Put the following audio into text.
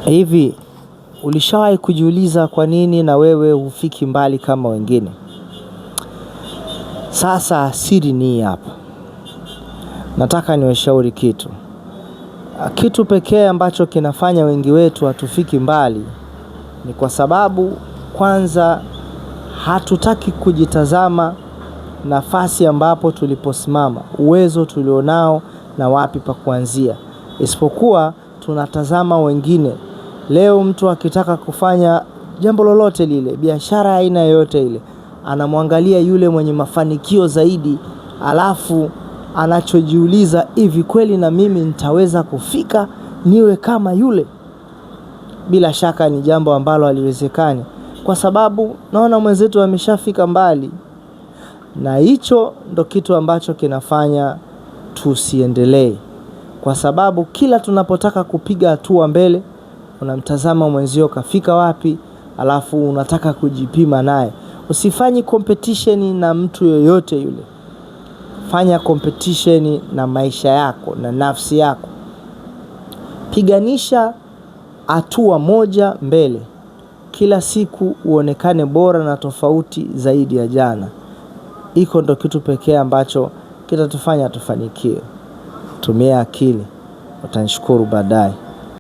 Hivi, ulishawahi kujiuliza kwa nini na wewe hufiki mbali kama wengine? Sasa siri ni hapa. Nataka niwashauri kitu. Kitu pekee ambacho kinafanya wengi wetu hatufiki mbali ni kwa sababu kwanza hatutaki kujitazama nafasi ambapo tuliposimama, uwezo tulionao na wapi pa kuanzia. Isipokuwa tunatazama wengine. Leo mtu akitaka kufanya jambo lolote lile, biashara aina yoyote ile, anamwangalia yule mwenye mafanikio zaidi, alafu anachojiuliza, hivi kweli na mimi nitaweza kufika niwe kama yule? Bila shaka ni jambo ambalo haliwezekani, kwa sababu naona mwenzetu ameshafika mbali. Na hicho ndo kitu ambacho kinafanya tusiendelee, kwa sababu kila tunapotaka kupiga hatua mbele, unamtazama mwenzio kafika wapi, alafu unataka kujipima naye. Usifanyi competition na mtu yoyote yule. Fanya competition na maisha yako na nafsi yako. Piganisha hatua moja mbele. Kila siku uonekane bora na tofauti zaidi ya jana. Iko ndo kitu pekee ambacho kitatufanya tufanikiwe. Tumia akili, utanishukuru baadaye.